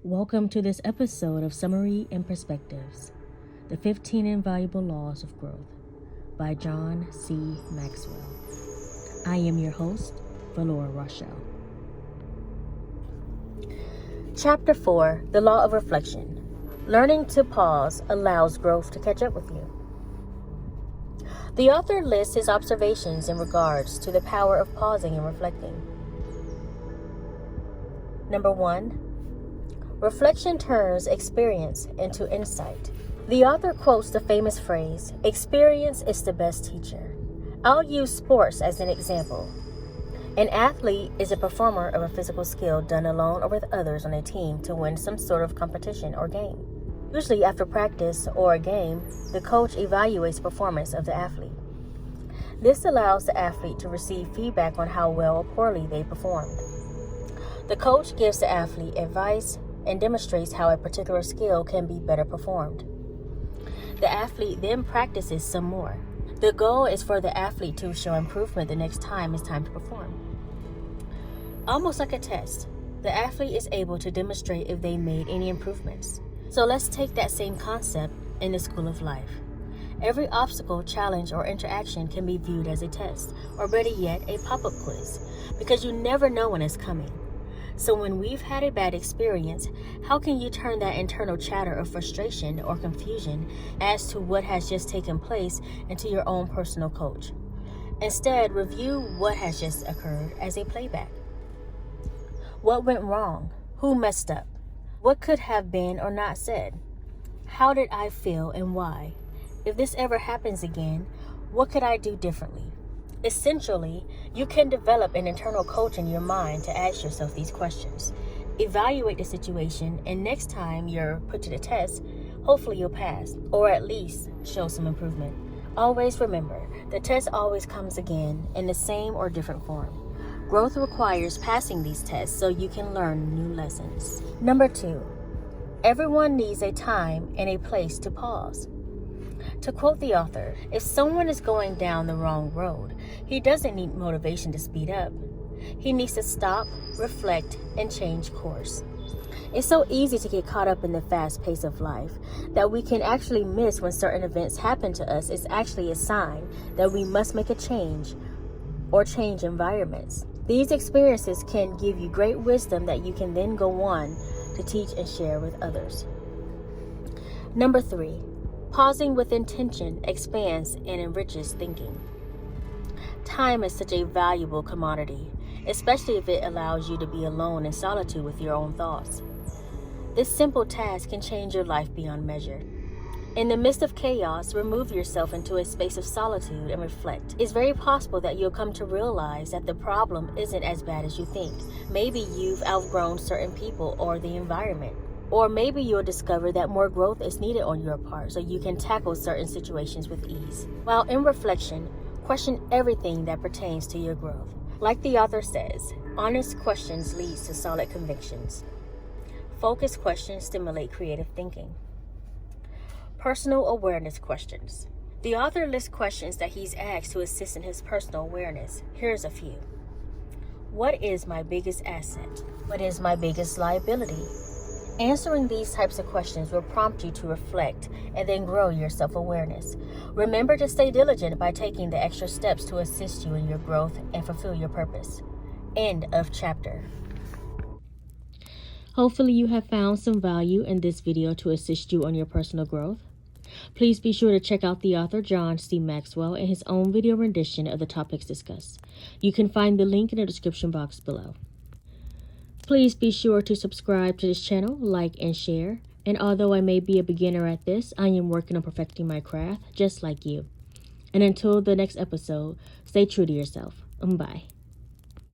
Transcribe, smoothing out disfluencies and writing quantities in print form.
Welcome to this episode of Summaries and Perspectives, the 15 Invaluable Laws of Growth by John C. Maxwell. I am your host, Valora Rauchel. Chapter 4, The Law of Reflection. Learning to pause allows growth to catch up with you. The author lists his observations in regards to the power of pausing and reflecting. Number 1. Reflection turns experience into insight. The author quotes the famous phrase, "Experience is the best teacher." I'll use sports as an example. An athlete is a performer of a physical skill done alone or with others on a team to win some sort of competition or game. Usually after practice or a game, the coach evaluates performance of the athlete. This allows the athlete to receive feedback on how well or poorly they performed. The coach gives the athlete advice and demonstrates how a particular skill can be better performed. The athlete then practices some more. The goal is for the athlete to show improvement the next time it's time to perform. Almost like a test, the athlete is able to demonstrate if they made any improvements. So let's take that same concept in the school of life. Every obstacle, challenge, or interaction can be viewed as a test, or better yet, a pop-up quiz, because you never know when it's coming. So when we've had a bad experience, how can you turn that internal chatter of frustration or confusion as to what has just taken place into your own personal coach? Instead, review what has just occurred as a playback. What went wrong? Who messed up? What could have been or not said? How did I feel and why? If this ever happens again, what could I do differently? Essentially, you can develop an internal coach in your mind to ask yourself these questions. Evaluate the situation, and next time you're put to the test, hopefully you'll pass, or at least show some improvement. Always remember, the test always comes again in the same or different form. Growth requires passing these tests so you can learn new lessons. Number 2, everyone needs a time and a place to pause. To quote the author, if someone is going down the wrong road, he doesn't need motivation to speed up. He needs to stop, reflect, and change course. It's so easy to get caught up in the fast pace of life that we can actually miss when certain events happen to us. It's actually a sign that we must make a change or change environments. These experiences can give you great wisdom that you can then go on to teach and share with others. Number 3. Pausing with intention expands and enriches thinking. Time is such a valuable commodity, especially if it allows you to be alone in solitude with your own thoughts. This simple task can change your life beyond measure. In the midst of chaos, remove yourself into a space of solitude and reflect. It's very possible that you'll come to realize that the problem isn't as bad as you think. Maybe you've outgrown certain people or the environment. Or maybe you'll discover that more growth is needed on your part so you can tackle certain situations with ease. While in reflection, question everything that pertains to your growth. Like the author says, honest questions lead to solid convictions. Focused questions stimulate creative thinking. Personal awareness questions. The author lists questions that he's asked to assist in his personal awareness. Here's a few. What is my biggest asset? What is my biggest liability? Answering these types of questions will prompt you to reflect and then grow your self-awareness. Remember to stay diligent by taking the extra steps to assist you in your growth and fulfill your purpose. End of chapter. Hopefully you have found some value in this video to assist you on your personal growth. Please be sure to check out the author John C. Maxwell and his own video rendition of the topics discussed. You can find the link in the description box below. Please be sure to subscribe to this channel, like, and share. And although I may be a beginner at this, I am working on perfecting my craft, just like you. And until the next episode, stay true to yourself. Bye.